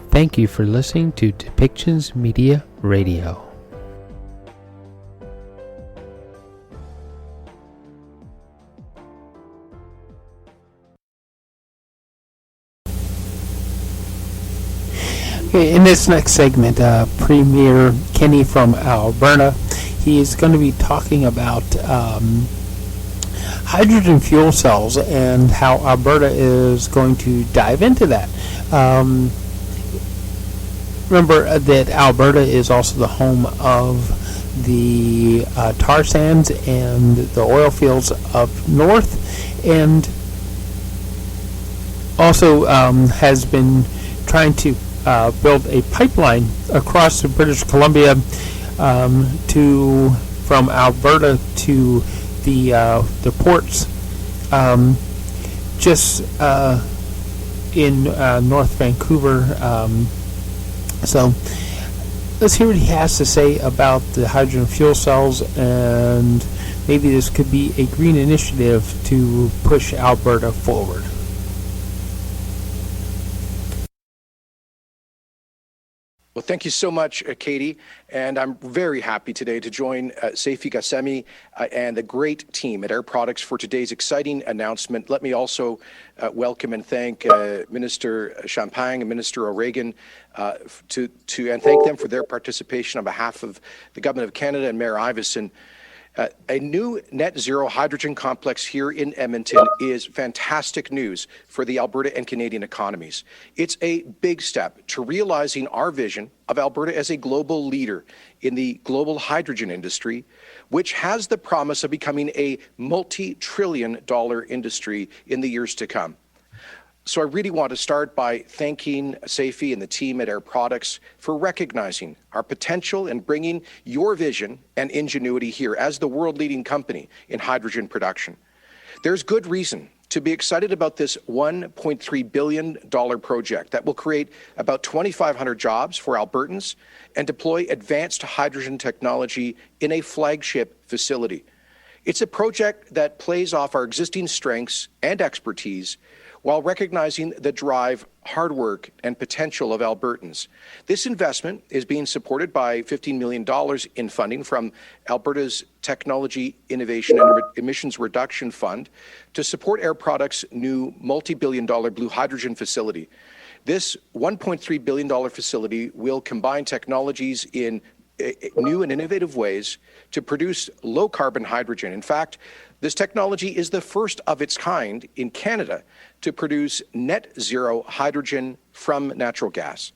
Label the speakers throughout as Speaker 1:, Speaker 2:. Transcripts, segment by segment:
Speaker 1: Thank you for listening to Depictions Media Radio. Okay, in this next segment, Premier Kenny from Alberta, he is going to be talking about hydrogen fuel cells and how Alberta is going to dive into that. Remember that Alberta is also the home of the tar sands and the oil fields up north, and also has been trying to build a pipeline across the British Columbia from Alberta to the ports just in North Vancouver. So let's hear what he has to say about the hydrogen fuel cells, and maybe this could be a green initiative to push Alberta forward.
Speaker 2: Well, thank you so much, Katie, and I'm very happy today to join Seifi Gassemi and the great team at Air Products for today's exciting announcement. Let me also welcome and thank Minister Champagne and Minister O'Regan and thank them for their participation on behalf of the Government of Canada and Mayor Iveson. A new net zero hydrogen complex here in Edmonton is fantastic news for the Alberta and Canadian economies. It's a big step to realizing our vision of Alberta as a global leader in the global hydrogen industry, which has the promise of becoming a multi-trillion-dollar industry in the years to come. So I really want to start by thanking Seifi and the team at Air Products for recognizing our potential and bringing your vision and ingenuity here as the world-leading company in hydrogen production. There's good reason to be excited about this $1.3 billion project that will create about 2,500 jobs for Albertans and deploy advanced hydrogen technology in a flagship facility. It's a project that plays off our existing strengths and expertise while recognizing the drive, hard work, and potential of Albertans. This investment is being supported by $15 million in funding from Alberta's Technology Innovation and Emissions Reduction Fund to support Air Products' new multi-billion-dollar blue hydrogen facility. This $1.3 billion facility will combine technologies in new and innovative ways to produce low-carbon hydrogen. In fact, this technology is the first of its kind in Canada to produce net zero hydrogen from natural gas.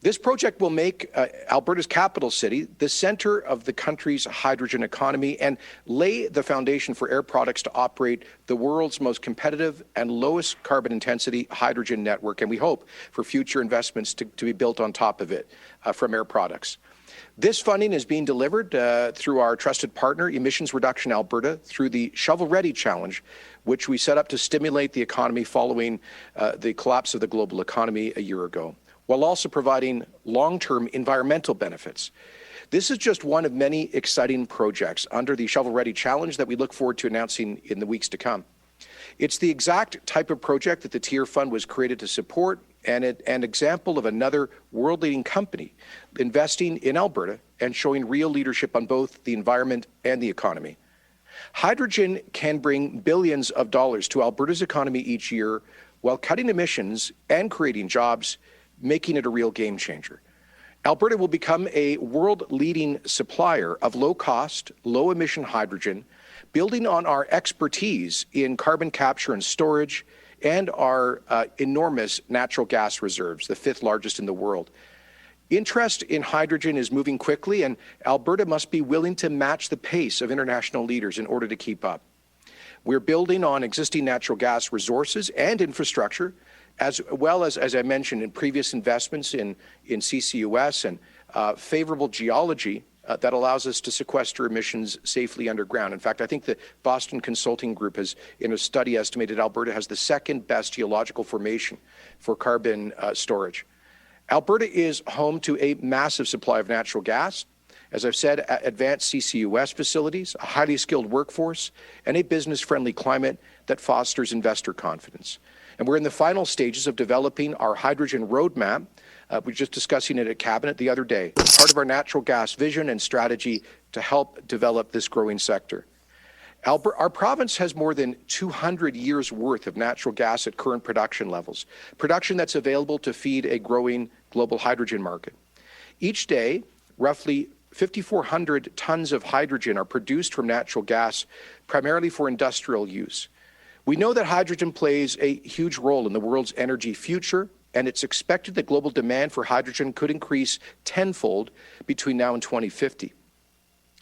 Speaker 2: This project will make Alberta's capital city the center of the country's hydrogen economy and lay the foundation for Air Products to operate the world's most competitive and lowest carbon intensity hydrogen network. And we hope for future investments to be built on top of it from Air Products. This funding is being delivered through our trusted partner, Emissions Reduction Alberta, through the Shovel Ready Challenge, which we set up to stimulate the economy following the collapse of the global economy a year ago, while also providing long-term environmental benefits. This is just one of many exciting projects under the Shovel Ready Challenge that we look forward to announcing in the weeks to come. It's the exact type of project that the TIER Fund was created to support, and an example of another world-leading company investing in Alberta and showing real leadership on both the environment and the economy. Hydrogen can bring billions of dollars to Alberta's economy each year while cutting emissions and creating jobs, making it a real game changer. Alberta will become a world-leading supplier of low-cost, low-emission hydrogen, building on our expertise in carbon capture and storage and our enormous natural gas reserves, the fifth largest in the world. Interest in hydrogen is moving quickly, and Alberta must be willing to match the pace of international leaders in order to keep up. We're building on existing natural gas resources and infrastructure, as well as I mentioned, in previous investments in CCUS and favorable geology that allows us to sequester emissions safely underground. In fact, I think the Boston Consulting Group has, in a study, estimated Alberta has the second best geological formation for carbon storage. Alberta is home to a massive supply of natural gas, As I've said, advanced CCUS facilities, a highly skilled workforce, and a business-friendly climate that fosters investor confidence. And we're in the final stages of developing our hydrogen roadmap. We were just discussing it at Cabinet the other day, part of our natural gas vision and strategy to help develop this growing sector. Our province has more than 200 years' worth of natural gas at current production levels, production that's available to feed a growing global hydrogen market. Each day, roughly 5,400 tons of hydrogen are produced from natural gas, primarily for industrial use. We know that hydrogen plays a huge role in the world's energy future, and it's expected that global demand for hydrogen could increase tenfold between now and 2050.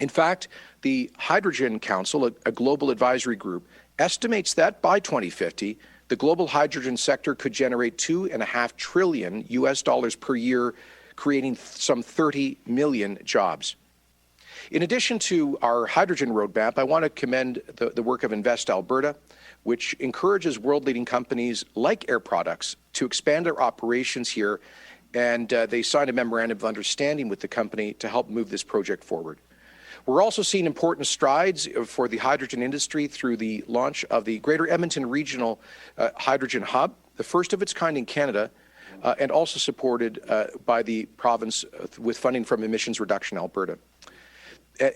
Speaker 2: In fact, the Hydrogen Council, a global advisory group, estimates that by 2050, the global hydrogen sector could generate $2.5 trillion per year, creating some 30 million jobs. In addition to our hydrogen roadmap, I want to commend the work of Invest Alberta, which encourages world-leading companies like Air Products to expand their operations here, and they signed a memorandum of understanding with the company to help move this project forward. We're also seeing important strides for the hydrogen industry through the launch of the Greater Edmonton Regional Hydrogen Hub, the first of its kind in Canada, and also supported by the province with funding from Emissions Reduction Alberta.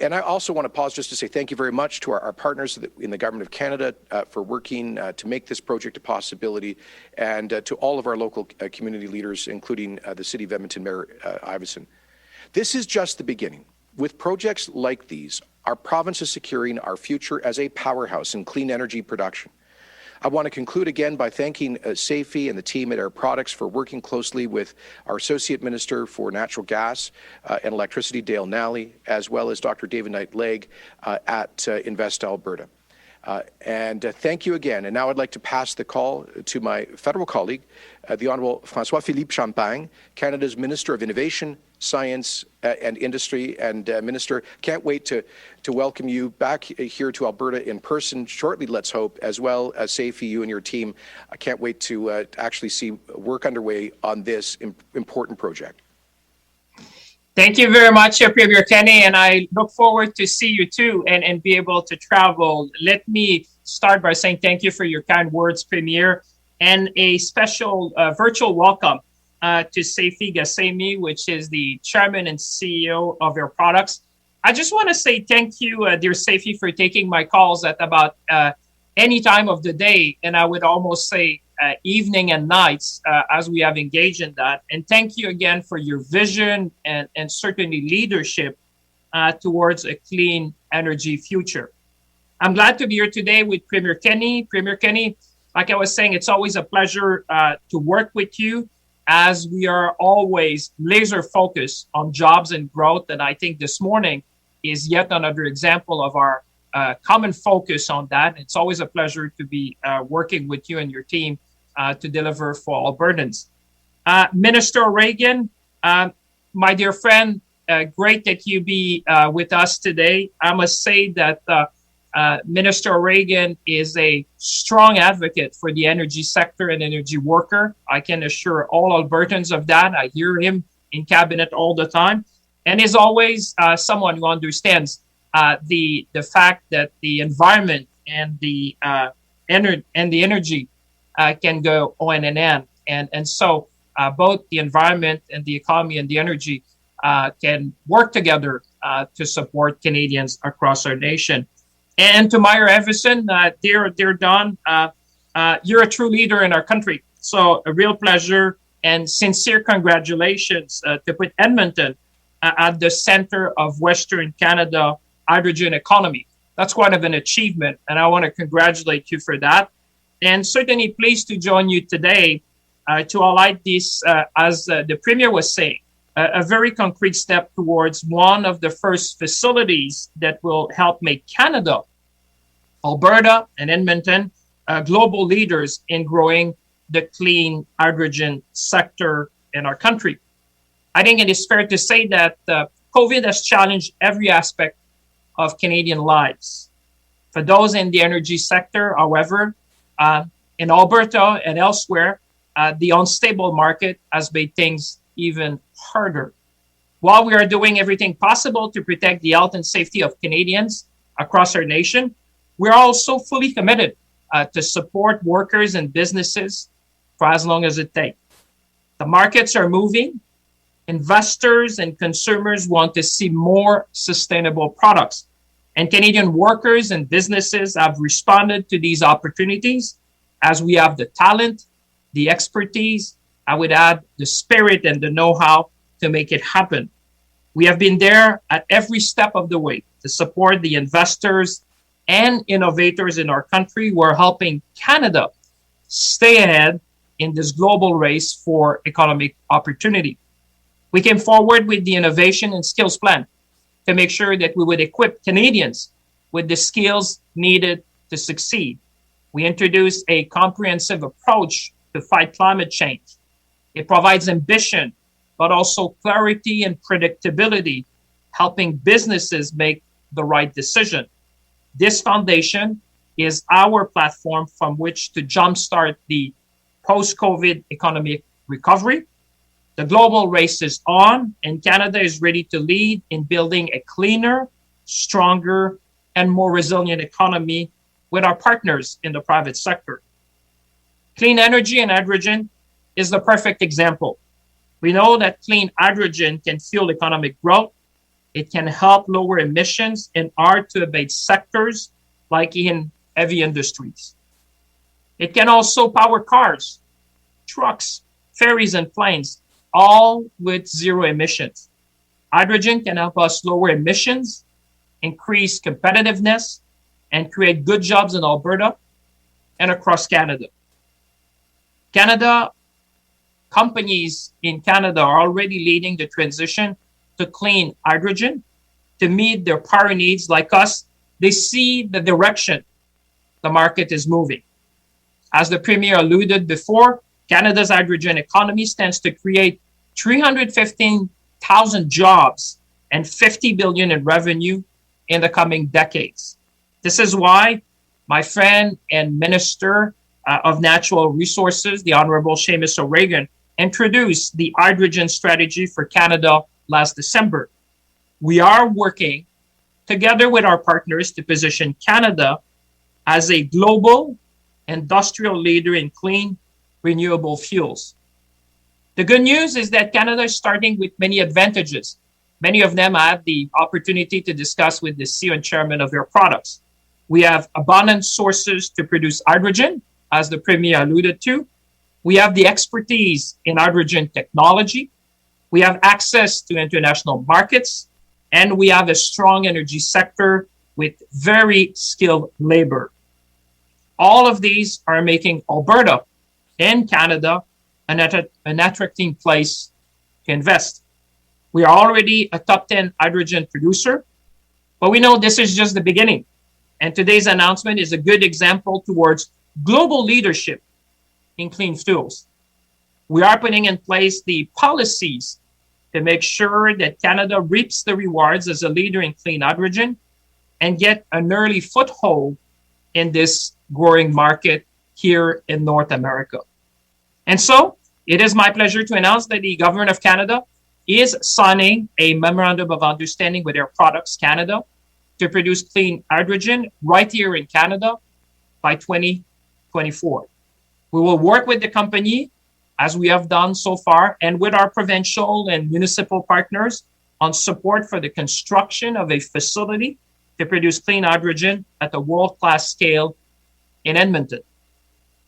Speaker 2: And I also want to pause just to say thank you very much to our partners in the Government of Canada for working to make this project a possibility, and to all of our local community leaders, including the City of Edmonton Mayor Iveson. This is just the beginning. With projects like these, our province is securing our future as a powerhouse in clean energy production. I want to conclude again by thanking Seifi and the team at Air Products for working closely with our Associate Minister for Natural Gas and Electricity, Dale Nally, as well as Dr. David Knight-Legg at Invest Alberta. And thank you again. And now I'd like to pass the call to my federal colleague, the Honourable François-Philippe Champagne, Canada's Minister of Innovation, Science and Industry. And Minister, can't wait to welcome you back here to Alberta in person shortly, let's hope, as well as Seifi, you and your team. I can't wait to actually see work underway on this important project.
Speaker 3: Thank you very much, Premier Kenney, and I look forward to see you too and be able to travel. Let me start by saying thank you for your kind words, Premier, and a special virtual welcome to Seifi Gassemi, which is the Chairman and CEO of Air Products. I just want to say thank you, dear Seifi, for taking my calls at about any time of the day, and I would almost say evening and nights as we have engaged in that. And thank you again for your vision and certainly leadership towards a clean energy future. I'm glad to be here today with Premier Kenney. Premier Kenney, like I was saying, it's always a pleasure to work with you, as we are always laser focused on jobs and growth. And I think this morning is yet another example of our common focus on that. It's always a pleasure to be working with you and your team to deliver for Albertans. Minister Reagan, my dear friend, great that you be with us today. I must say that Minister Reagan is a strong advocate for the energy sector and energy worker. I can assure all Albertans of that. I hear him in cabinet all the time, and is always someone who understands the fact that the environment and the energy can go on and on. And so both the environment and the economy and the energy can work together to support Canadians across our nation. And to Meyer Everson, dear Don, you're a true leader in our country. So a real pleasure and sincere congratulations to put Edmonton at the center of Western Canada hydrogen economy. That's quite of an achievement, and I want to congratulate you for that. And certainly pleased to join you today to highlight this, as the Premier was saying, a very concrete step towards one of the first facilities that will help make Canada, Alberta, and Edmonton global leaders in growing the clean hydrogen sector in our country. I think it is fair to say that COVID has challenged every aspect of Canadian lives. For those in the energy sector, however, in Alberta and elsewhere, the unstable market has made things even harder. While we are doing everything possible to protect the health and safety of Canadians across our nation, we're also fully committed to support workers and businesses for as long as it takes. The markets are moving. Investors and consumers want to see more sustainable products. And Canadian workers and businesses have responded to these opportunities as we have the talent, the expertise, I would add the spirit and the know-how to make it happen. We have been there at every step of the way to support the investors and innovators in our country who are helping Canada stay ahead in this global race for economic opportunity. We came forward with the innovation and skills plan to make sure that we would equip Canadians with the skills needed to succeed. We introduced a comprehensive approach to fight climate change. It provides ambition, but also clarity and predictability, helping businesses make the right decision. This foundation is our platform from which to jumpstart the post-COVID economic recovery. The global race is on, and Canada is ready to lead in building a cleaner, stronger, and more resilient economy with our partners in the private sector. Clean energy and hydrogen is the perfect example. We know that clean hydrogen can fuel economic growth. It can help lower emissions in hard-to-abate sectors like in heavy industries. It can also power cars, trucks, ferries, and planes, all with zero emissions. Hydrogen can help us lower emissions, increase competitiveness, and create good jobs in Alberta and across Canada. Companies in Canada are already leading the transition to clean hydrogen to meet their power needs like us. They see the direction the market is moving. As the Premier alluded before, Canada's hydrogen economy stands to create 315,000 jobs and $50 billion in revenue in the coming decades. This is why my friend and Minister of Natural Resources, the Honorable Seamus O'Regan, introduced the hydrogen strategy for Canada last December. We are working together with our partners to position Canada as a global industrial leader in clean, renewable fuels. The good news is that Canada is starting with many advantages. Many of them I had the opportunity to discuss with the CEO and chairman of Air Products. We have abundant sources to produce hydrogen, as the Premier alluded to. We have the expertise in hydrogen technology. We have access to international markets, and we have a strong energy sector with very skilled labor. All of these are making Alberta and Canada an attractive place to invest. We are already a top 10 hydrogen producer, but we know this is just the beginning. And today's announcement is a good example towards global leadership in clean fuels. We are putting in place the policies to make sure that Canada reaps the rewards as a leader in clean hydrogen and get an early foothold in this growing market here in North America. And so it is my pleasure to announce that the Government of Canada is signing a memorandum of understanding with Air Products Canada to produce clean hydrogen right here in Canada by 2024. We will work with the company as we have done so far and with our provincial and municipal partners on support for the construction of a facility to produce clean hydrogen at a world-class scale in Edmonton.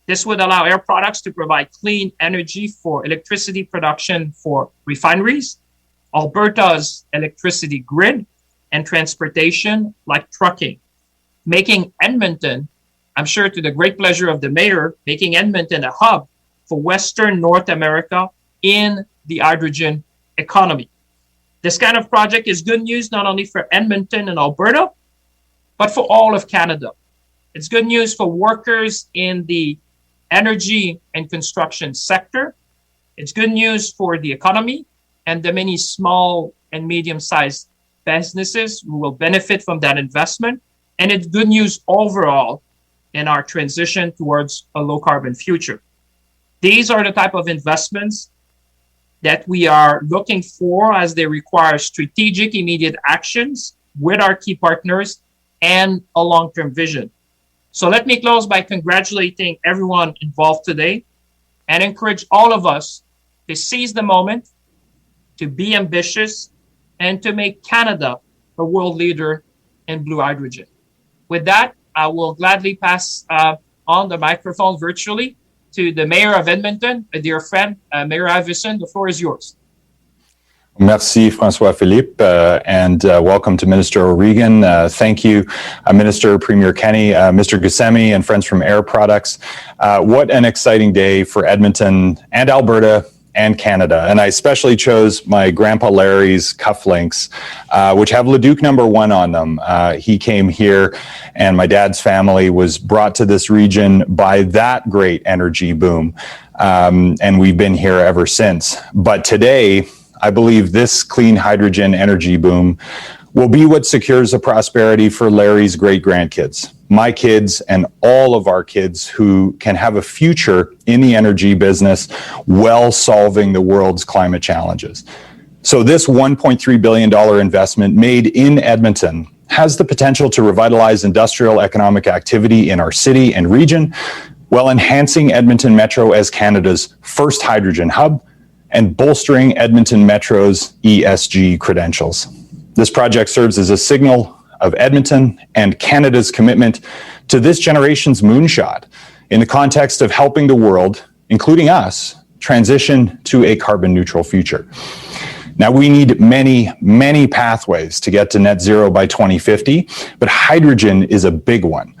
Speaker 3: This would allow Air Products to provide clean energy for electricity production for refineries, Alberta's electricity grid, and transportation like trucking, making Edmonton, I'm sure to the great pleasure of the mayor, making Edmonton a hub for Western North America in the hydrogen economy. This kind of project is good news not only for Edmonton and Alberta, but for all of Canada. It's good news for workers in the energy and construction sector. It's good news for the economy and the many small and medium-sized businesses who will benefit from that investment. And it's good news overall in our transition towards a low-carbon future. These are the type of investments that we are looking for as they require strategic, immediate actions with our key partners and a long-term vision. So let me close by congratulating everyone involved today and encourage all of us to seize the moment, to be ambitious, and to make Canada a world leader in blue hydrogen. With that, I will gladly pass on the microphone virtually to the Mayor of Edmonton, a dear friend, Mayor Iveson. The floor is yours.
Speaker 4: Merci, François-Philippe, and welcome to Minister O'Regan. Thank you, Minister, Premier Kenny, Mr. Gusemi, and friends from Air Products. What an exciting day for Edmonton and Alberta and Canada. And I especially chose my Grandpa Larry's cufflinks, which have Leduc #1 on them. He came here, and my dad's family was brought to this region by that great energy boom. And we've been here ever since. But today, I believe this clean hydrogen energy boom will be what secures a prosperity for Larry's great-grandkids, my kids, and all of our kids who can have a future in the energy business while solving the world's climate challenges. So this $1.3 billion investment made in Edmonton has the potential to revitalize industrial economic activity in our city and region while enhancing Edmonton Metro as Canada's first hydrogen hub and bolstering Edmonton Metro's ESG credentials. This project serves as a signal of Edmonton and Canada's commitment to this generation's moonshot in the context of helping the world, including us, transition to a carbon neutral future. Now, we need many, many pathways to get to net zero by 2050, but hydrogen is a big one.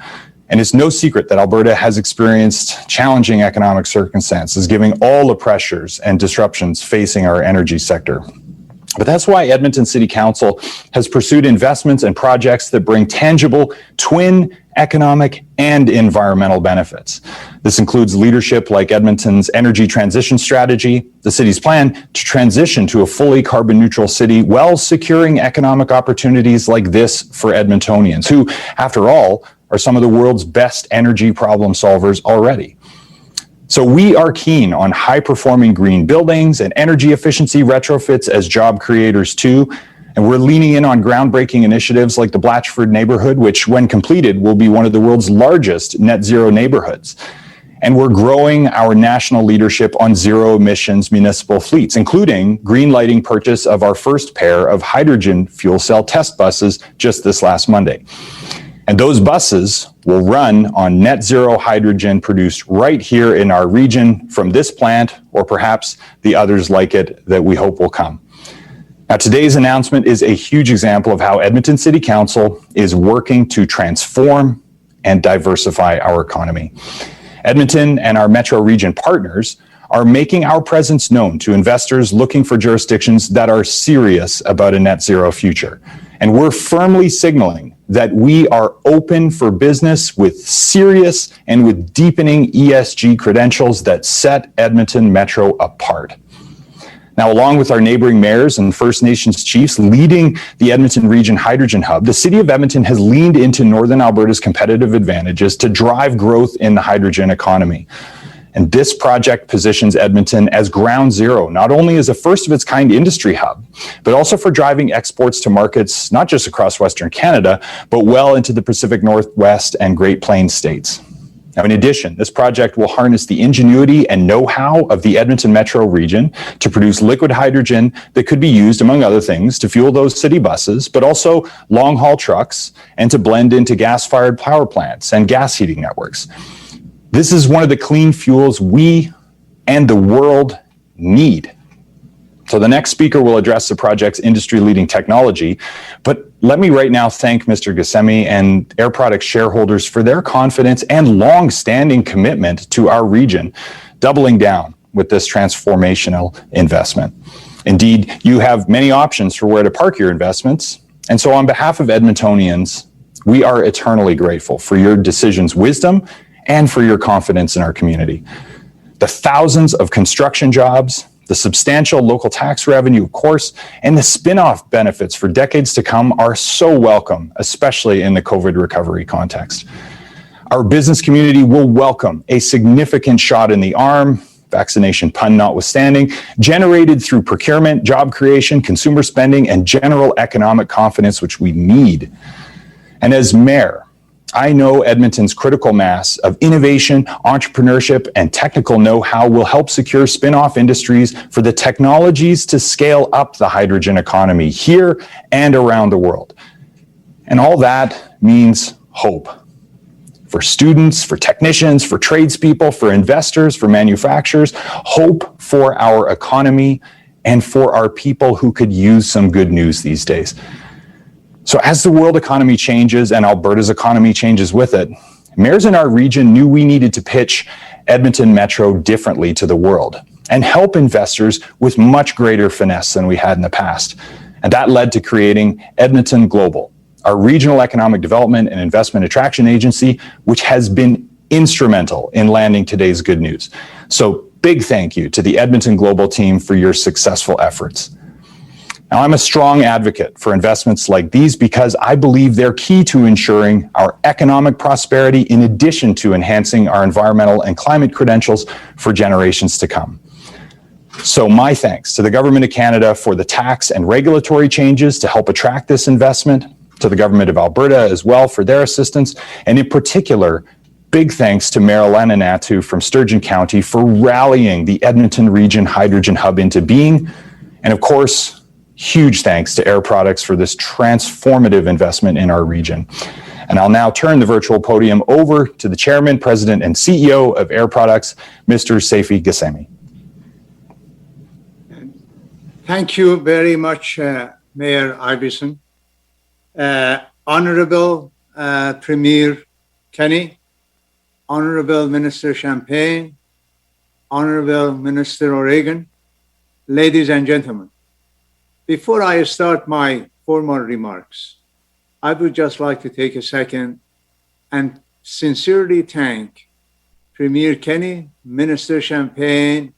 Speaker 4: And it's no secret that Alberta has experienced challenging economic circumstances, given all the pressures and disruptions facing our energy sector. But that's why Edmonton City Council has pursued investments and projects that bring tangible twin economic and environmental benefits. This includes leadership like Edmonton's energy transition strategy, the city's plan to transition to a fully carbon neutral city while securing economic opportunities like this for Edmontonians, who, after all, are some of the world's best energy problem solvers already. So we are keen on high-performing green buildings and energy efficiency retrofits as job creators too, and we're leaning in on groundbreaking initiatives like the Blatchford neighborhood, which when completed will be one of the world's largest net zero neighborhoods. And we're growing our national leadership on zero emissions municipal fleets, including green lighting purchase of our first pair of hydrogen fuel cell test buses just this last Monday. And those buses will run on net zero hydrogen produced right here in our region from this plant, or perhaps the others like it that we hope will come. Now, today's announcement is a huge example of how Edmonton City Council is working to transform and diversify our economy. Edmonton and our Metro region partners are making our presence known to investors looking for jurisdictions that are serious about a net zero future. And we're firmly signaling that we are open for business with serious and with deepening ESG credentials that set Edmonton Metro apart. Now, along with our neighboring mayors and First Nations chiefs leading the Edmonton Region Hydrogen Hub, the City of Edmonton has leaned into Northern Alberta's competitive advantages to drive growth in the hydrogen economy. And this project positions Edmonton as ground zero, not only as a first-of-its-kind industry hub, but also for driving exports to markets not just across Western Canada, but well into the Pacific Northwest and Great Plains states. Now, in addition, this project will harness the ingenuity and know-how of the Edmonton Metro region to produce liquid hydrogen that could be used, among other things, to fuel those city buses, but also long-haul trucks and to blend into gas-fired power plants and gas heating networks. This is one of the clean fuels we and the world need. So the next speaker will address the project's industry-leading technology, but let me right now thank Mr. Gusemi and Air Products shareholders for their confidence and long-standing commitment to our region, doubling down with this transformational investment. Indeed, you have many options for where to park your investments, and so on behalf of Edmontonians, we are eternally grateful for your decisions' wisdom and for your confidence in our community. The thousands of construction jobs, the substantial local tax revenue, of course, and the spin-off benefits for decades to come are so welcome, especially in the COVID recovery context. Our business community will welcome a significant shot in the arm, vaccination pun notwithstanding, generated through procurement, job creation, consumer spending, and general economic confidence, which we need. And as mayor, I know Edmonton's critical mass of innovation, entrepreneurship, and technical know-how will help secure spin-off industries for the technologies to scale up the hydrogen economy here and around the world. And all that means hope for students, for technicians, for tradespeople, for investors, for manufacturers, hope for our economy and for our people who could use some good news these days. So as the world economy changes and Alberta's economy changes with it, mayors in our region knew we needed to pitch Edmonton Metro differently to the world and help investors with much greater finesse than we had in the past. And that led to creating Edmonton Global, our regional economic development and investment attraction agency, which has been instrumental in landing today's good news. So big thank you to the Edmonton Global team for your successful efforts. Now, I'm a strong advocate for investments like these because I believe they're key to ensuring our economic prosperity in addition to enhancing our environmental and climate credentials for generations to come. So my thanks to the Government of Canada for the tax and regulatory changes to help attract this investment, to the Government of Alberta as well for their assistance, and in particular, big thanks to Mayor Elena Natu from Sturgeon County for rallying the Edmonton Region Hydrogen Hub into being, and of course, huge thanks to Air Products for this transformative investment in our region. And I'll now turn the virtual podium over to the Chairman, President, and CEO of Air Products, Mr. Seifi Ghasemi.
Speaker 5: Thank you very much, Mayor Iveson. Honorable Premier Kenny, Honorable Minister Champagne, Honorable Minister O'Regan, ladies and gentlemen. Before I start my formal remarks, I would just like to take a second and sincerely thank Premier Kenny, Minister Champagne,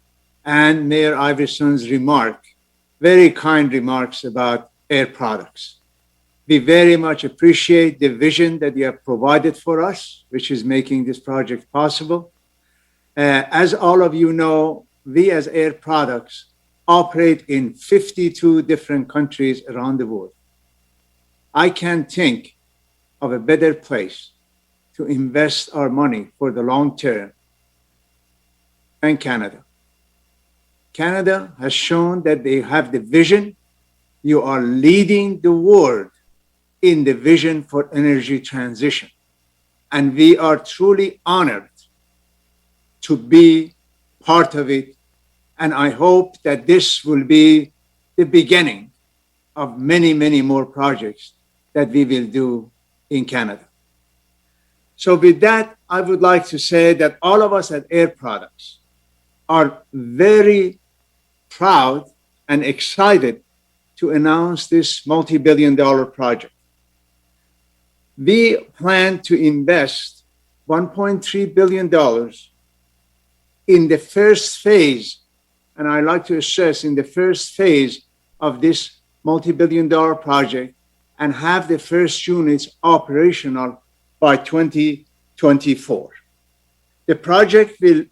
Speaker 5: and Mayor Iveson's very kind remarks about Air Products. We very much appreciate the vision that you have provided for us, which is making this project possible. As all of you know, we as Air Products operate in 52 different countries around the world. I can't think of a better place to invest our money for the long term than Canada. Canada has shown that they have the vision. You are leading the world in the vision for energy transition. And we are truly honored to be part of it. And I hope that this will be the beginning of many, many more projects that we will do in Canada. So with that, I would like to say that all of us at Air Products are very proud and excited to announce this multi-billion-dollar project. We plan to invest $1.3 billion in the first phase, and I like to stress in the first phase of this multi-billion-dollar project, and have the first units operational by 2024. The project will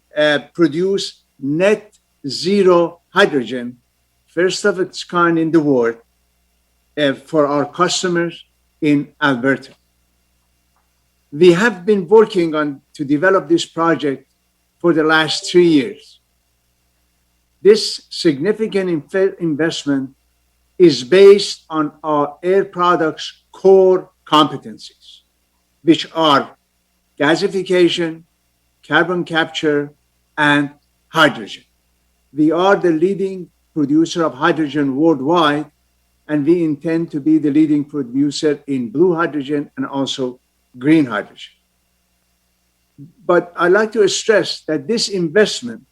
Speaker 5: produce net zero hydrogen, first of its kind in the world, for our customers in Alberta. We have been working to develop this project for the last 3 years. This significant investment is based on our Air Products core competencies, which are gasification, carbon capture, and hydrogen. We are the leading producer of hydrogen worldwide, and we intend to be the leading producer in blue hydrogen and also green hydrogen. But I'd like to stress that this investment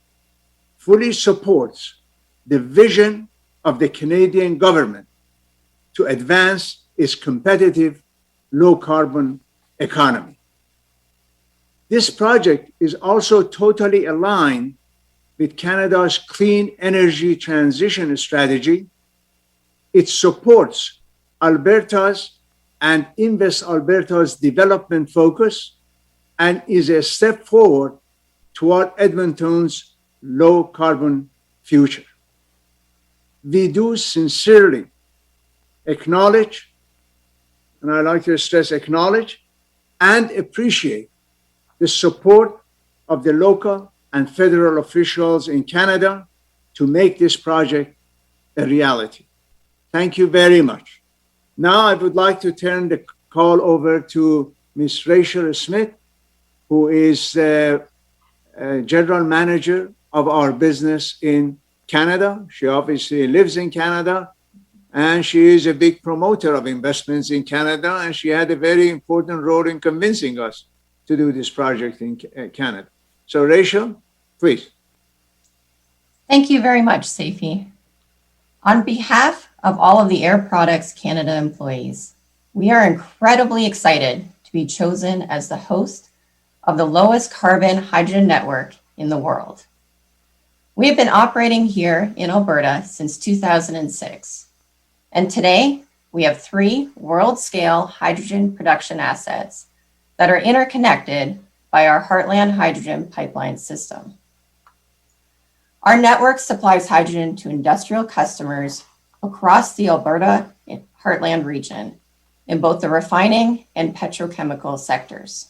Speaker 5: fully supports the vision of the Canadian government to advance its competitive low-carbon economy. This project is also totally aligned with Canada's clean energy transition strategy. It supports Alberta's and Invest Alberta's development focus and is a step forward toward Edmonton's low carbon future. We do sincerely acknowledge, and I like to stress acknowledge, and appreciate the support of the local and federal officials in Canada to make this project a reality. Thank you very much. Now I would like to turn the call over to Ms. Rachel Smith, who is General Manager of our business in Canada. She obviously lives in Canada, and she is a big promoter of investments in Canada, and she had a very important role in convincing us to do this project in Canada. So Rachel, please.
Speaker 6: Thank you very much, Seifi. On behalf of all of the Air Products Canada employees, we are incredibly excited to be chosen as the host of the lowest carbon hydrogen network in the world. We have been operating here in Alberta since 2006, and today we have 3 world-scale hydrogen production assets that are interconnected by our Heartland Hydrogen Pipeline system. Our network supplies hydrogen to industrial customers across the Alberta Heartland region in both the refining and petrochemical sectors.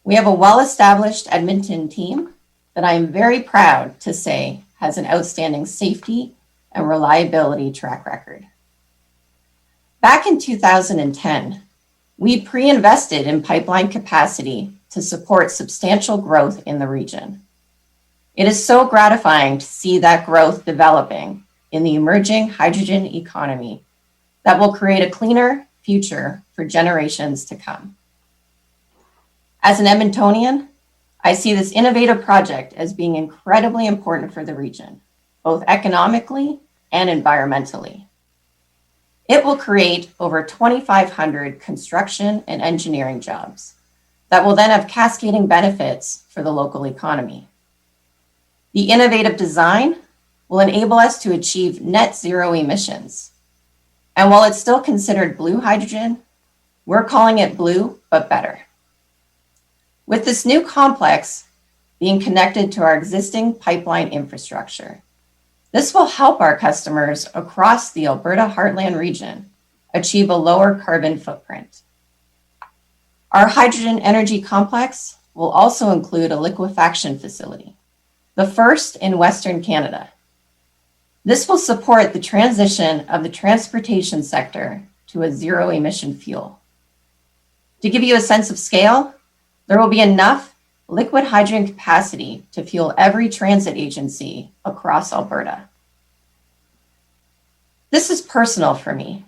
Speaker 6: We have a well-established Edmonton team that I am very proud to say has an outstanding safety and reliability track record. Back in 2010, we pre-invested in pipeline capacity to support substantial growth in the region. It is so gratifying to see that growth developing in the emerging hydrogen economy that will create a cleaner future for generations to come. As an Edmontonian, I see this innovative project as being incredibly important for the region, both economically and environmentally. It will create over 2,500 construction and engineering jobs that will then have cascading benefits for the local economy. The innovative design will enable us to achieve net zero emissions. And while it's still considered blue hydrogen, we're calling it blue, but better. With this new complex being connected to our existing pipeline infrastructure, this will help our customers across the Alberta Heartland region achieve a lower carbon footprint. Our hydrogen energy complex will also include a liquefaction facility, the first in Western Canada. This will support the transition of the transportation sector to a zero emission fuel. To give you a sense of scale, there will be enough liquid hydrogen capacity to fuel every transit agency across Alberta. This is personal for me.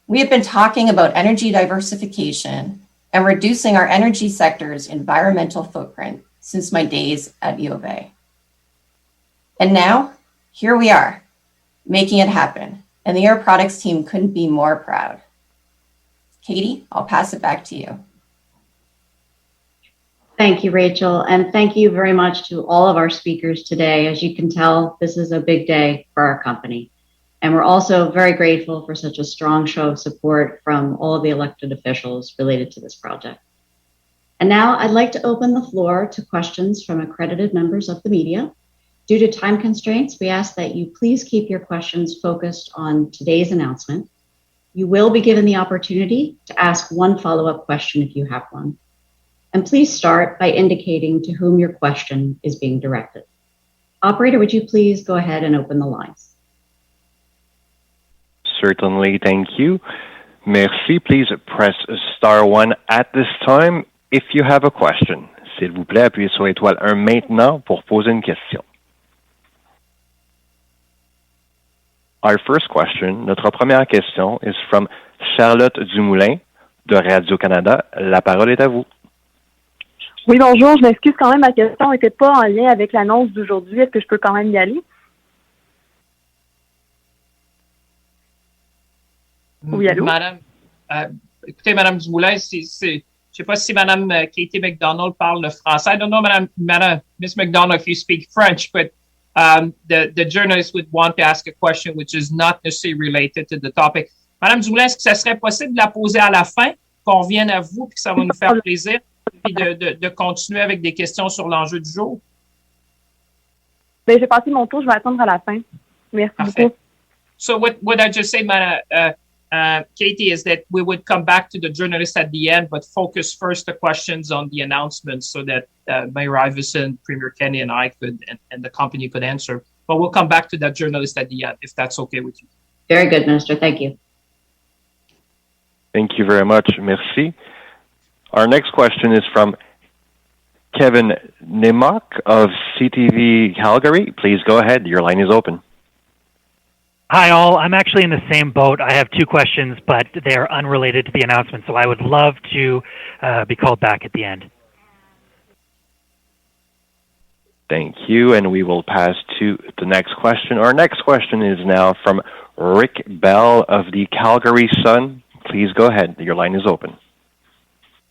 Speaker 6: We have been talking about energy diversification and reducing our energy sector's environmental footprint since my days at U of A. And now, here we are, making it happen, and the Air Products team couldn't be more proud. Katie, I'll pass it back to you.
Speaker 7: Thank you, Rachel, and thank you very much to all of our speakers today. As you can tell, this is a big day for our company. And we're also very grateful for such a strong show of support from all of the elected officials related to this project. And now I'd like to open the floor to questions from accredited members of the media. Due to time constraints, we ask that you please keep your questions focused on today's announcement. You will be given the opportunity to ask one follow-up question if you have one. And please start by indicating to whom your question is being directed. Operator, would you please go ahead and open the lines?
Speaker 8: Certainly, thank you. Merci. Please press star 1 at this time if you have a question. S'il vous plaît, appuyez sur étoile 1 maintenant pour poser une question. Our first question, notre première question, is from Charlotte Dumoulin de Radio-Canada. La parole est à vous.
Speaker 9: Oui, bonjour. Je m'excuse quand même, ma question n'était pas en lien avec l'annonce d'aujourd'hui. Est-ce que je peux quand même y aller? Oui, allô?
Speaker 3: Madame, écoutez, Madame Dumoulin, je ne sais pas si Madame Katie McDonald parle le français. I don't know, Miss McDonald, if you speak French, but the journalist would want to ask a question which is not necessarily related to the topic. Madame Dumoulin, est-ce que ça serait possible de la poser à la fin, qu'on revienne à vous, puis que ça va nous faire plaisir, puis de continuer avec des questions sur l'enjeu du jour?
Speaker 9: Ben, j'ai passé mon tour, je vais attendre à la fin. Merci beaucoup.
Speaker 3: So what I just said, Katie, is that we would come back to the journalists at the end, but focus first the questions on the announcements so that Mayor Iveson, Premier Kenny, and I could, and the company could answer. But we'll come back to that journalist at the end, if that's okay with you.
Speaker 7: Very good, Minister. Thank you.
Speaker 8: Thank you very much. Merci. Our next question is from Kevin Nimmock of CTV Calgary. Please go ahead. Your line is open.
Speaker 10: Hi, all. I'm actually in the same boat. I have two questions, but they're unrelated to the announcement, so I would love to be called back at the end.
Speaker 8: Thank you, and we will pass to the next question. Our next question is now from Rick Bell of the Calgary Sun. Please go ahead. Your line is open.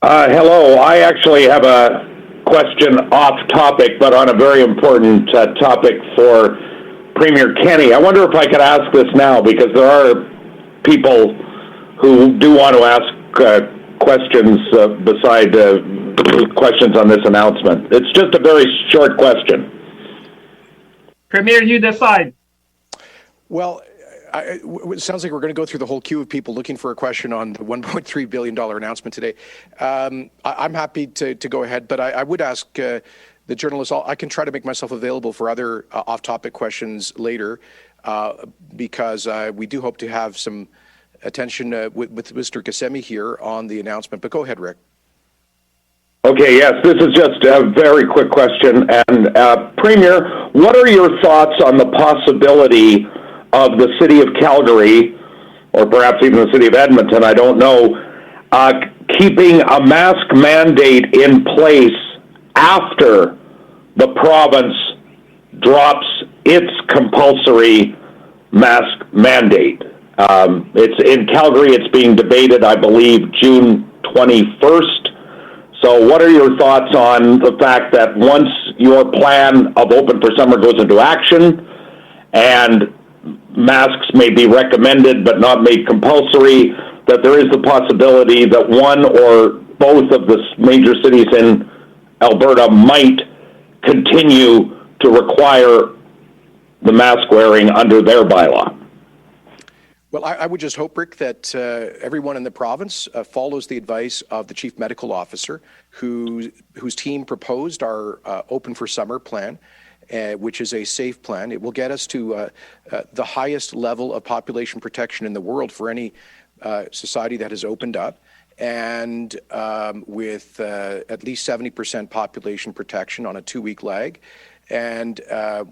Speaker 11: Hello. I actually have a question off topic, but on a very important topic for Premier Kenny. I wonder if I could ask this now, because there are people who do want to ask questions beside questions on this announcement. It's just a very short question.
Speaker 3: Premier, you decide.
Speaker 2: Well, it sounds like we're going to go through the whole queue of people looking for a question on the $1.3 billion announcement today. I'm happy to go ahead, but I would ask the journalists, I can try to make myself available for other off-topic questions later, because we do hope to have some attention with Mr. Gassemi here on the announcement. But go ahead, Rick.
Speaker 11: Okay, yes, this is just a very quick question. And Premier, what are your thoughts on the possibility of the city of Calgary, or perhaps even the city of Edmonton, I don't know, keeping a mask mandate in place after the province drops its compulsory mask mandate? It's in Calgary, it's being debated, I believe, June 21st. So what are your thoughts on the fact that once your plan of Open for Summer goes into action and masks may be recommended but not made compulsory, that there is the possibility that one or both of the major cities in Alberta might continue to require the mask wearing under their bylaw?
Speaker 2: Well, I would just hope, Rick, that everyone in the province follows the advice of the Chief Medical Officer, whose team proposed our Open for Summer plan, which is a safe plan. It will get us to the highest level of population protection in the world for any society that has opened up, and with at least 70% population protection on a 2-week lag. And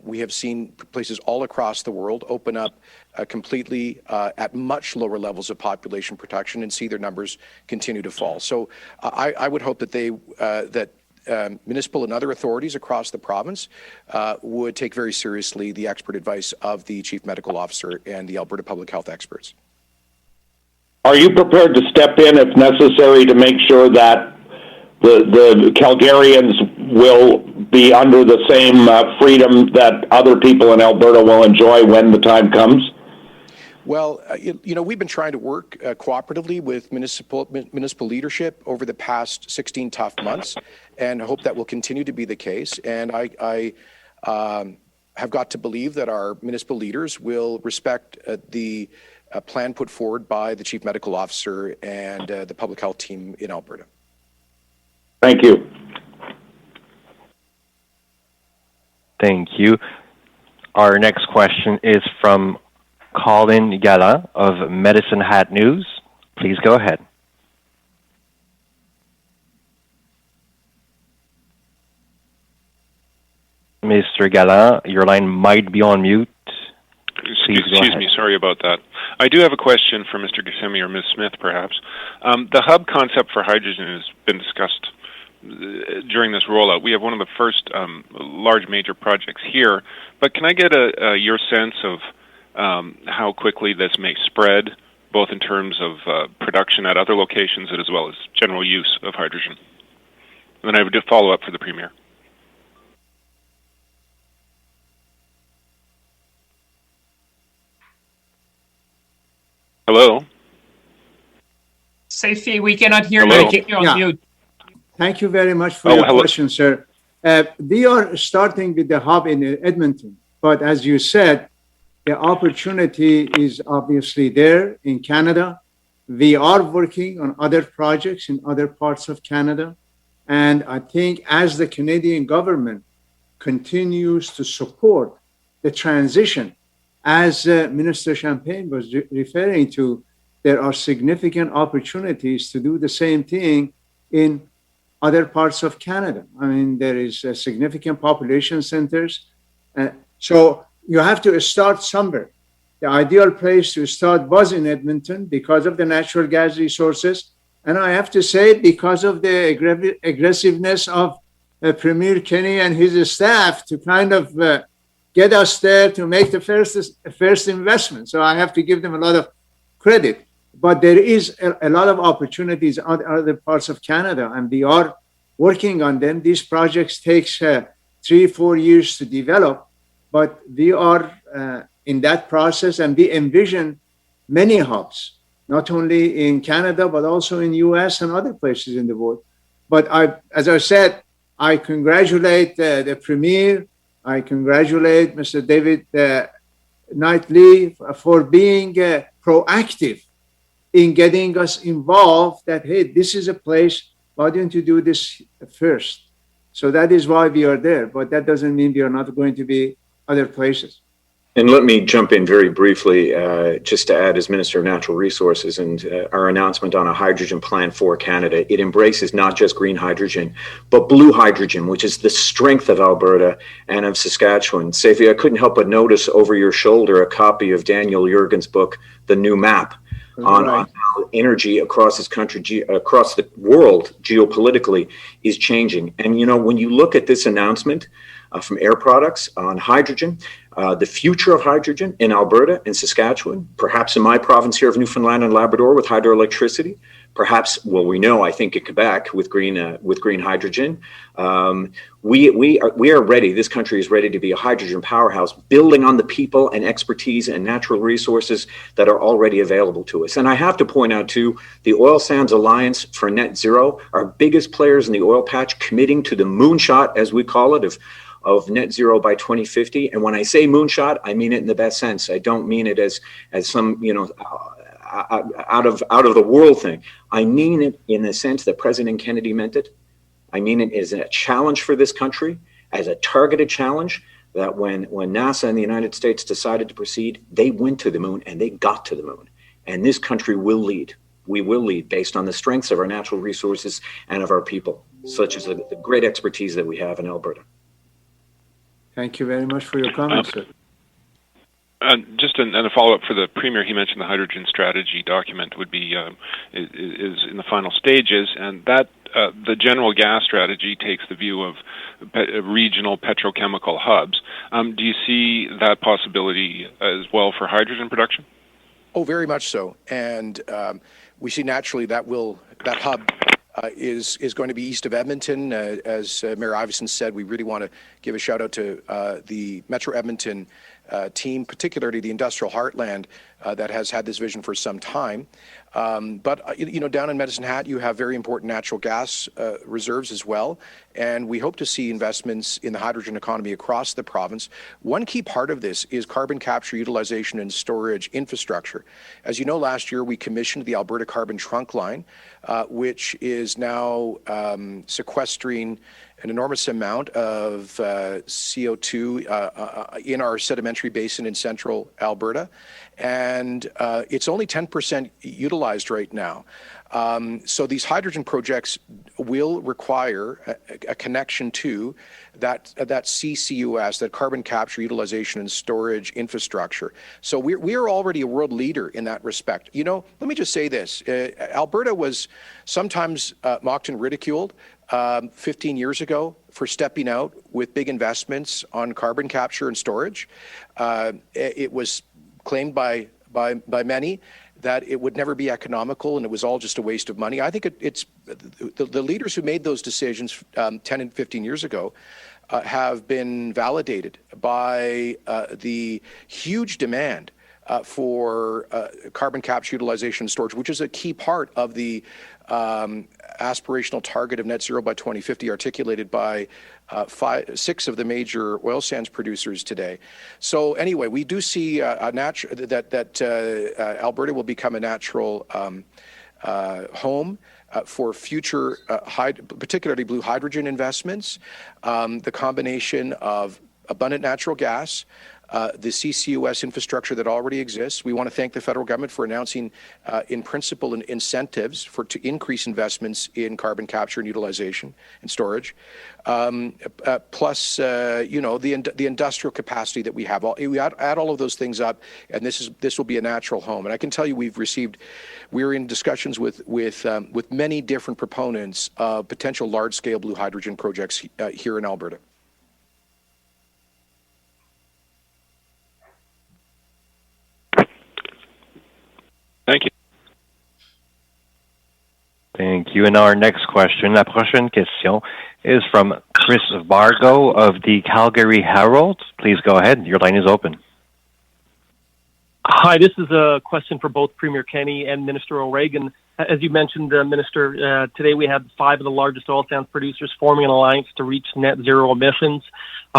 Speaker 2: we have seen places all across the world open up completely at much lower levels of population protection and see their numbers continue to fall. So I would hope that that municipal and other authorities across the province would take very seriously the expert advice of the Chief Medical Officer and the Alberta Public Health experts.
Speaker 11: Are you prepared to step in if necessary to make sure that the Calgarians will be under the same freedom that other people in Alberta will enjoy when the time comes?
Speaker 2: Well, we've been trying to work cooperatively with municipal leadership over the past 16 tough months, and hope that will continue to be the case. And I have got to believe that our municipal leaders will respect the plan put forward by the Chief Medical Officer and the public health team in Alberta.
Speaker 11: Thank you.
Speaker 8: Thank you. Our next question is from Colin Gallant of Medicine Hat News. Please go ahead. Mr. Gallant, your line might be on mute.
Speaker 12: Excuse me, sorry about that. I do have a question for Mr. Gassemi or Ms. Smith, perhaps. The hub concept for hydrogen has been discussed during this rollout. We have one of the first large major projects here, but can I get your sense of how quickly this may spread, both in terms of production at other locations as well as general use of hydrogen? And then I would do follow up for the Premier. Hello?
Speaker 3: Safety, we cannot hear you. You're on mute.
Speaker 5: Thank you very much for your question, sir. We are starting with the hub in Edmonton, but as you said, the opportunity is obviously there in Canada. We are working on other projects in other parts of Canada. And I think as the Canadian government continues to support the transition, as Minister Champagne was referring to, there are significant opportunities to do the same thing in other parts of Canada. I mean, there is significant population centers. So you have to start somewhere. The ideal place to start was in Edmonton because of the natural gas resources. And I have to say, because of the aggressiveness of Premier Kenney and his staff to kind of get us there to make the first investment. So I have to give them a lot of credit. But there is a lot of opportunities in other parts of Canada, and we are working on them. These projects take 3-4 years to develop, but we are in that process, and we envision many hubs, not only in Canada, but also in US and other places in the world. But as I said, I congratulate the Premier. I congratulate Mr. David Knightley for being proactive in getting us involved that, hey, this is a place, why don't you do this first? So that is why we are there, but that doesn't mean we are not going to be other places.
Speaker 13: And let me jump in very briefly, just to add as Minister of Natural Resources and our announcement on a hydrogen plan for Canada. It embraces not just green hydrogen, but blue hydrogen, which is the strength of Alberta and of Saskatchewan. Saifi, I couldn't help but notice over your shoulder a copy of Daniel Jurgen's book, The New Map, on how energy across this country, across the world, geopolitically, is changing. And, you know, when you look at this announcement from Air Products on hydrogen, the future of hydrogen in Alberta and Saskatchewan, perhaps in my province here of Newfoundland and Labrador with hydroelectricity, perhaps, well, we know, I think in Quebec with green hydrogen. We are ready. This country is ready to be a hydrogen powerhouse, building on the people and expertise and natural resources that are already available to us. And I have to point out too, the Oil Sands Alliance for Net Zero, our biggest players in the oil patch, committing to the moonshot, as we call it, of net zero by 2050. And when I say moonshot, I mean it in the best sense. I don't mean it as some, you know, out of the world thing. I mean it in the sense that President Kennedy meant it. I mean it as a challenge for this country, as a targeted challenge, that when NASA and the United States decided to proceed, they went to the moon and they got to the moon. And this country will lead. We will lead based on the strengths of our natural resources and of our people, such as the great expertise that we have in Alberta.
Speaker 5: Thank you very much for your comments, sir.
Speaker 12: Just a follow-up for the Premier, he mentioned the hydrogen strategy document would be is in the final stages, and that the general gas strategy takes the view of regional petrochemical hubs. Do you see that possibility as well for hydrogen production?
Speaker 2: Oh, very much so. And we see naturally that hub is going to be east of Edmonton. As Mayor Iveson said, we really want to give a shout out to the Metro Edmonton team, particularly the industrial heartland that has had this vision for some time. But you know, down in Medicine Hat, you have very important natural gas reserves as well, and we hope to see investments in the hydrogen economy across the province. One key part of this is carbon capture, utilization, and storage infrastructure. As you know, last year we commissioned the Alberta Carbon Trunk Line, which is now sequestering an enormous amount of CO2 in our sedimentary basin in central Alberta, and it's only 10% utilized right now. So these hydrogen projects will require a connection to that CCUS, that carbon capture, utilization, and storage infrastructure. So we are already a world leader in that respect. You know, let me just say this. Alberta was sometimes mocked and ridiculed 15 years ago for stepping out with big investments on carbon capture and storage. It was claimed by many that it would never be economical and it was all just a waste of money. I think it's the leaders who made those decisions 10 and 15 years ago have been validated by the huge demand for carbon capture, utilization, and storage, which is a key part of the aspirational target of net zero by 2050 articulated by 6 of the major oil sands producers today. So anyway, we do see that Alberta will become a natural home for future, particularly blue hydrogen investments, the combination of abundant natural gas, the CCUS infrastructure that already exists. We want to thank the federal government for announcing, in principle, incentives to increase investments in carbon capture and utilization and storage, plus the industrial capacity that we have. We add all of those things up, and this will be a natural home. And I can tell you, we're in discussions with many different proponents of potential large-scale blue hydrogen projects here in Alberta.
Speaker 12: Thank you.
Speaker 8: Thank you. And our next question, la prochaine question, is from Chris Vargo of the Calgary Herald. Please go ahead. Your line is open.
Speaker 14: Hi, this is a question for both Premier Kenney and Minister O'Regan. As you mentioned, Minister, today we have 5 of the largest oil sands producers forming an alliance to reach net zero emissions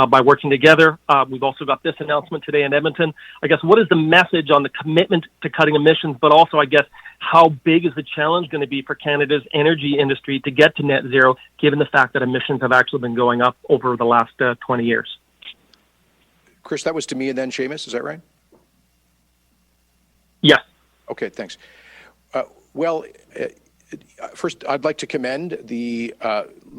Speaker 14: by working together. We've also got this announcement today in Edmonton. I guess, what is the message on the commitment to cutting emissions, but also, I guess, how big is the challenge going to be for Canada's energy industry to get to net zero, given the fact that emissions have actually been going up over the last 20 years?
Speaker 2: Chris, that was to me and then Seamus, is that right?
Speaker 14: Yes.
Speaker 2: Okay, thanks. First, I'd like to commend the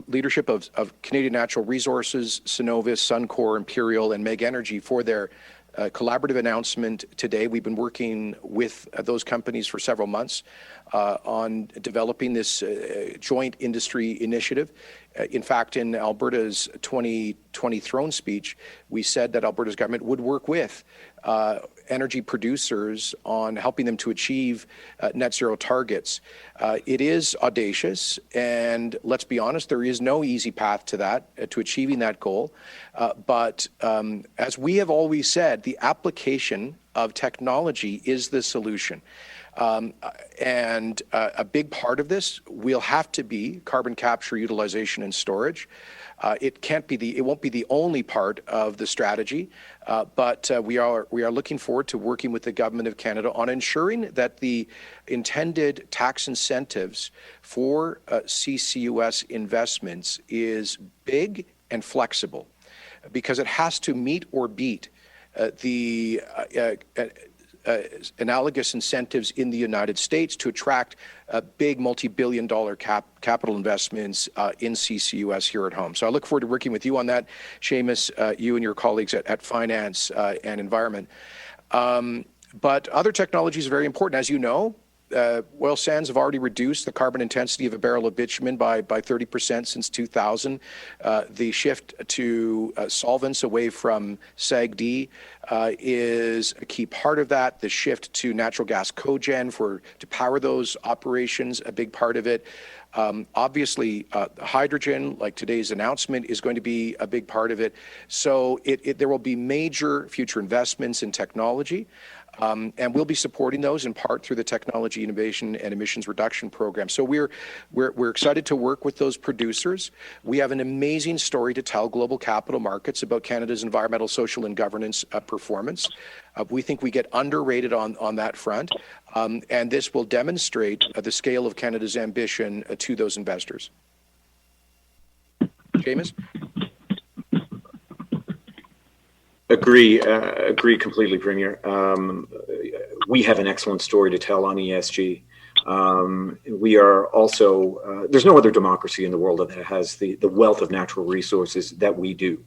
Speaker 2: leadership of Canadian Natural Resources, Cenovus, Suncor, Imperial, and Meg Energy for their collaborative announcement today. We've been working with those companies for several months on developing this joint industry initiative. In fact, in Alberta's 2020 throne speech, we said that Alberta's government would work with energy producers on helping them to achieve net zero targets. It is audacious, and let's be honest, there is no easy path to that, to achieving that goal. But as we have always said, the application of technology is the solution. And a big part of this will have to be carbon capture, utilization, and storage. It won't be the only part of the strategy, but we are looking forward to working with the Government of Canada on ensuring that the intended tax incentives for CCUS investments is big and flexible, because it has to meet or beat the analogous incentives in the United States to attract big multi-billion-dollar capital investments in CCUS here at home. So I look forward to working with you on that, Seamus, you and your colleagues at Finance and Environment. But other technologies are very important. As you know, oil sands have already reduced the carbon intensity of a barrel of bitumen by 30% since 2000. The shift to solvents away from SAGD is a key part of that. The shift to natural gas cogen to power those operations, a big part of it. Obviously, hydrogen, like today's announcement, is going to be a big part of it. So there will be major future investments in technology. And we'll be supporting those in part through the Technology Innovation and Emissions Reduction Program. So we're excited to work with those producers. We have an amazing story to tell global capital markets about Canada's environmental, social, and governance performance. We think we get underrated on that front, and this will demonstrate the scale of Canada's ambition to those investors. Seamus?
Speaker 13: Agree completely, Premier. We have an excellent story to tell on ESG. We are also, there's no other democracy in the world that has the wealth of natural resources that we do.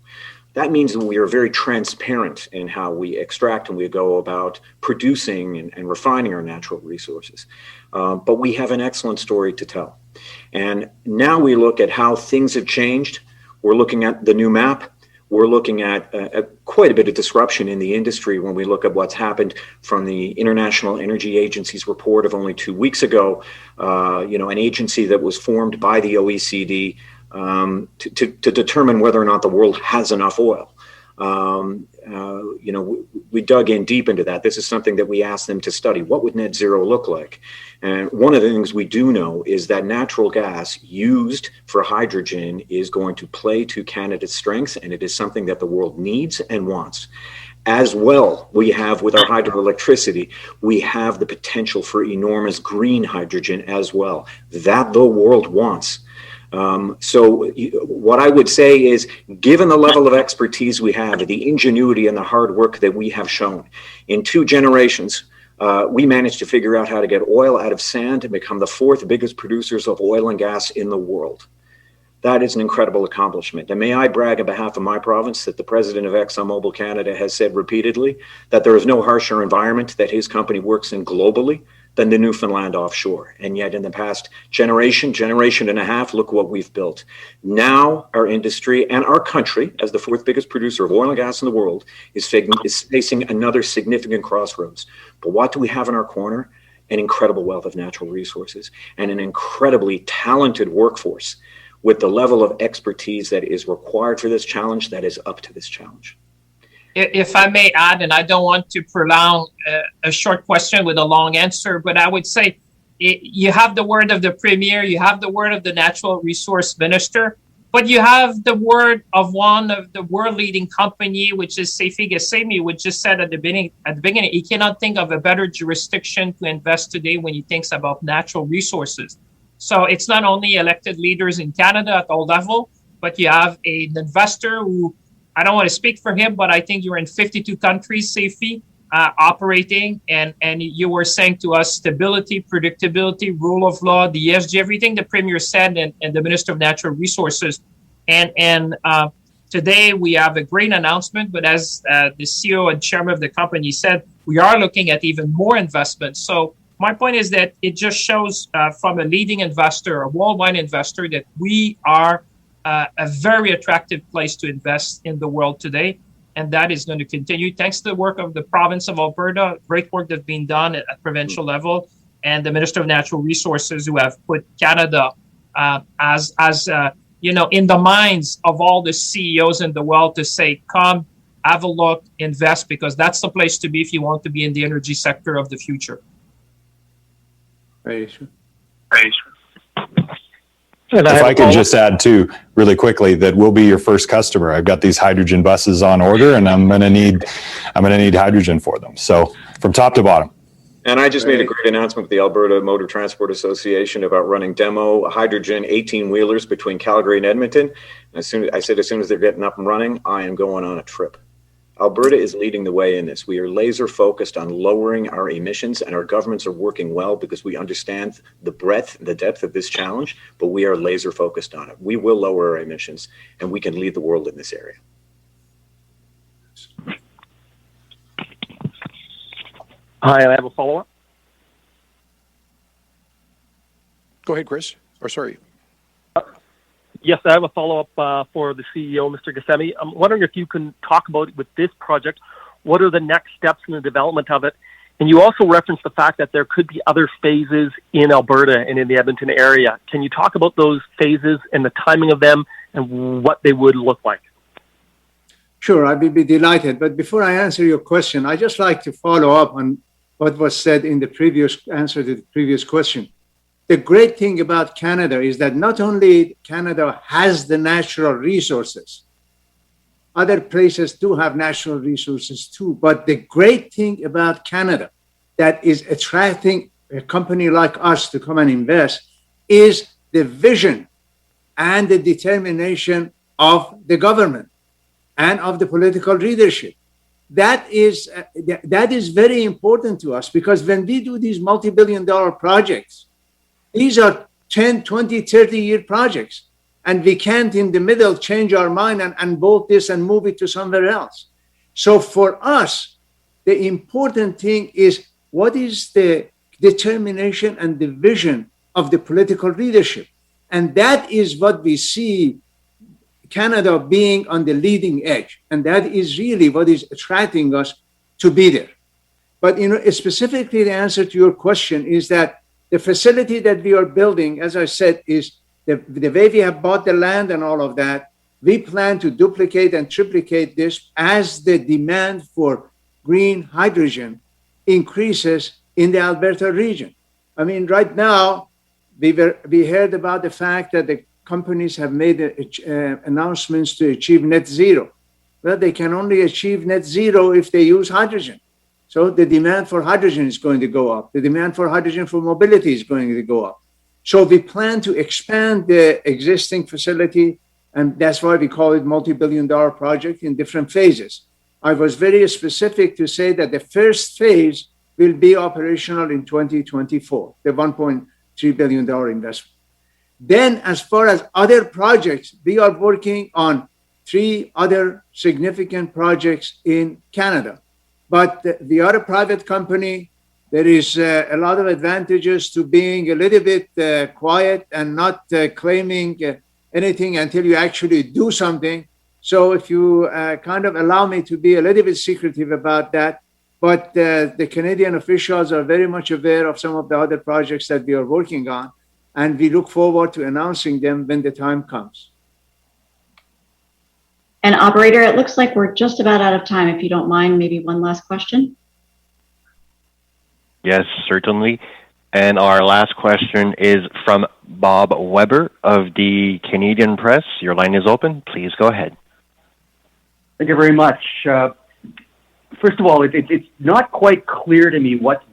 Speaker 13: That means that we are very transparent in how we extract and we go about producing and refining our natural resources. But we have an excellent story to tell. And now we look at how things have changed. We're looking at the new map. We're looking at quite a bit of disruption in the industry when we look at what's happened from the International Energy Agency's report of only 2 weeks ago, an agency that was formed by the OECD to determine whether or not the world has enough oil. We dug in deep into that. This is something that we asked them to study. What would net zero look like? And one of the things we do know is that natural gas used for hydrogen is going to play to Canada's strengths, and it is something that the world needs and wants. As well, we have with our hydroelectricity, we have the potential for enormous green hydrogen as well, that the world wants. What I would say is, given the level of expertise we have, the ingenuity and the hard work that we have shown, in 2 generations, we managed to figure out how to get oil out of sand and become the 4th biggest producers of oil and gas in the world. That is an incredible accomplishment. And may I brag on behalf of my province that the president of ExxonMobil Canada has said repeatedly that there is no harsher environment that his company works in globally than the Newfoundland offshore. And yet in the past generation and a half, look what we've built. Now our industry and our country, as the 4th biggest producer of oil and gas in the world, is facing another significant crossroads. But what do we have in our corner? An incredible wealth of natural resources and an incredibly talented workforce with the level of expertise that is required for this challenge, that is up to this challenge.
Speaker 3: If I may add, and I don't want to prolong a short question with a long answer, but I would say you have the word of the Premier, you have the word of the Natural Resource Minister, but you have the word of one of the world-leading company, which is Seifi Gassemi, which just said at the beginning, he cannot think of a better jurisdiction to invest today when he thinks about natural resources. So it's not only elected leaders in Canada at all level, but you have an investor who, I don't want to speak for him, but I think you're in 52 countries, Seifi, operating. And you were saying to us stability, predictability, rule of law, the ESG, everything the Premier said and the Minister of Natural Resources. And today we have a great announcement, but as the CEO and chairman of the company said, we are looking at even more investments. So my point is that it just shows from a leading investor, a worldwide investor, that we are a very attractive place to invest in the world today. And that is going to continue thanks to the work of the province of Alberta, great work that's been done at provincial level, and the Minister of Natural Resources, who have put Canada as in the minds of all the CEOs in the world to say, come, have a look, invest, because that's the place to be if you want to be in the energy sector of the future.
Speaker 5: Very true.
Speaker 4: If I could just add too, really quickly, that we'll be your first customer. I've got these hydrogen buses on order, and I'm gonna need hydrogen for them. So from top to bottom.
Speaker 13: And I just made a great announcement with the Alberta Motor Transport Association about running demo hydrogen 18-wheelers between Calgary and Edmonton. And as soon as they're getting up and running, I am going on a trip. Alberta is leading the way in this. We are laser focused on lowering our emissions, and our governments are working well because we understand the breadth and the depth of this challenge, but we are laser focused on it. We will lower our emissions, and we can lead the world in this area.
Speaker 14: Hi, I have a follow-up.
Speaker 2: Go ahead, Chris. Or sorry.
Speaker 14: Yes, I have a follow-up for the CEO, Mr. Gassemi. I'm wondering if you can talk about, with this project, what are the next steps in the development of it? And you also referenced the fact that there could be other phases in Alberta and in the Edmonton area. Can you talk about those phases and the timing of them and what they would look like?
Speaker 5: Sure, I would be delighted. But before I answer your question, I'd just like to follow up on what was said in the previous answer to the previous question. The great thing about Canada is that not only Canada has the natural resources, other places do have natural resources too. But the great thing about Canada that is attracting a company like us to come and invest is the vision and the determination of the government and of the political leadership. That is very important to us, because when we do these multi-billion-dollar projects, these are 10, 20, 30-year projects, and we can't in the middle change our mind and bolt this and move it to somewhere else. So for us, the important thing is what is the determination and the vision of the political leadership. And that is what we see Canada being on the leading edge. And that is really what is attracting us to be there. But specifically the answer to your question is that the facility that we are building, as I said, is the way we have bought the land and all of that. We plan to duplicate and triplicate this as the demand for green hydrogen increases in the Alberta region. I mean, right now, we heard about the fact that the companies have made announcements to achieve net zero. Well, they can only achieve net zero if they use hydrogen. So the demand for hydrogen is going to go up. The demand for hydrogen for mobility is going to go up. So we plan to expand the existing facility, and that's why we call it multi-billion-dollar project in different phases. I was very specific to say that the first phase will be operational in 2024, the $1.3 billion investment. Then, as far as other projects, we are working on 3 other significant projects in Canada. But the other private company, there is a lot of advantages to being a little bit quiet and not claiming anything until you actually do something. So if you kind of allow me to be a little bit secretive about that, but the Canadian officials are very much aware of some of the other projects that we are working on, and we look forward to announcing them when the time comes.
Speaker 7: And operator, it looks like we're just about out of time. If you don't mind, maybe one last question.
Speaker 8: Yes, certainly. And our last question is from Bob Weber of the Canadian Press. Your line is open. Please go ahead.
Speaker 15: Thank you very much. First of all, it's not quite clear to me what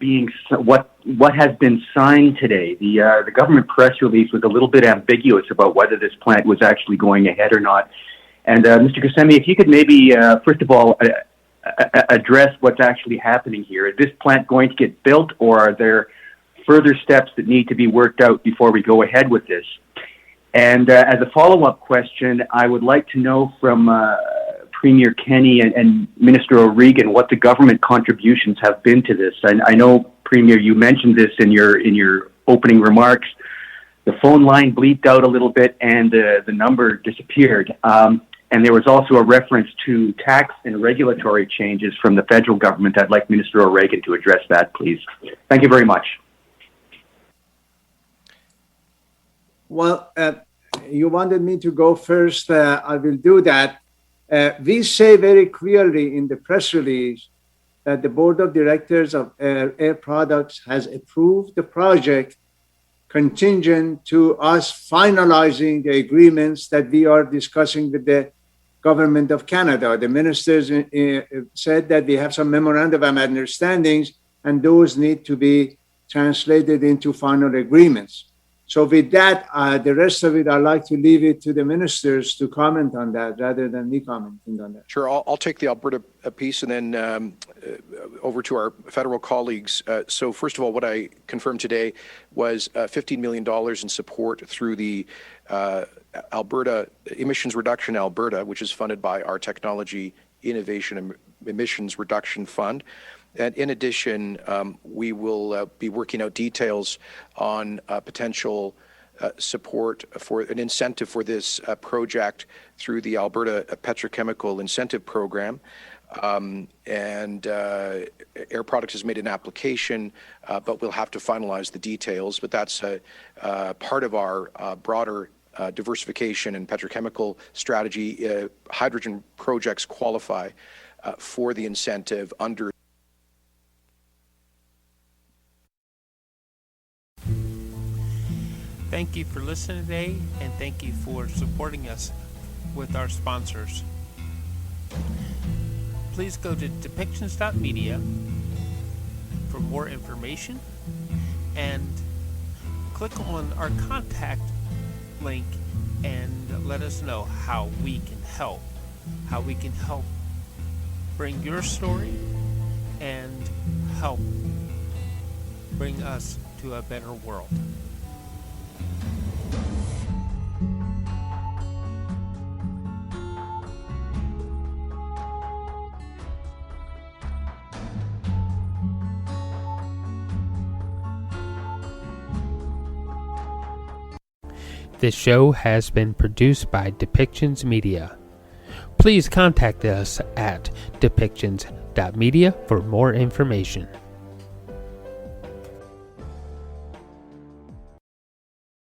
Speaker 15: has been signed today. The government press release was a little bit ambiguous about whether this plant was actually going ahead or not. And Mr. Ghasemi, if you could maybe, first of all, address what's actually happening here. Is this plant going to get built, or are there further steps that need to be worked out before we go ahead with this? And as a follow-up question, I would like to know from Premier Kenney and Minister O'Regan what the government contributions have been to this. I know, Premier, you mentioned this in your opening remarks. The phone line bleeped out a little bit and the number disappeared. And there was also a reference to tax and regulatory changes from the federal government. I'd like Minister O'Regan to address that, please. Thank you very much.
Speaker 5: Well, you wanted me to go first. I will do that. We say very clearly in the press release that the Board of Directors of Air Products has approved the project contingent to us finalizing the agreements that we are discussing with the Government of Canada. The ministers said that we have some memorandum of understandings, and those need to be translated into final agreements. So with that, the rest of it, I'd like to leave it to the ministers to comment on that rather than me commenting on that.
Speaker 2: Sure, I'll take the Alberta piece and then over to our federal colleagues. So first of all, what I confirmed today was $15 million in support through the Alberta Emissions Reduction Alberta, which is funded by our Technology Innovation and Emissions Reduction Fund. And in addition, we will be working out details on potential support for an incentive for this project through the Alberta Petrochemical Incentive Program. And Air Products has made an application, but we'll have to finalize the details. But that's part of our broader diversification and petrochemical strategy. Hydrogen projects qualify for the incentive under.
Speaker 1: Thank you for listening today, and thank you for supporting us with our sponsors. Please go to depictions.media for more information and click on our contact link and let us know how we can help bring your story and help bring us to a better world. This show has been produced by Depictions Media. Please contact us at depictions.media for more information.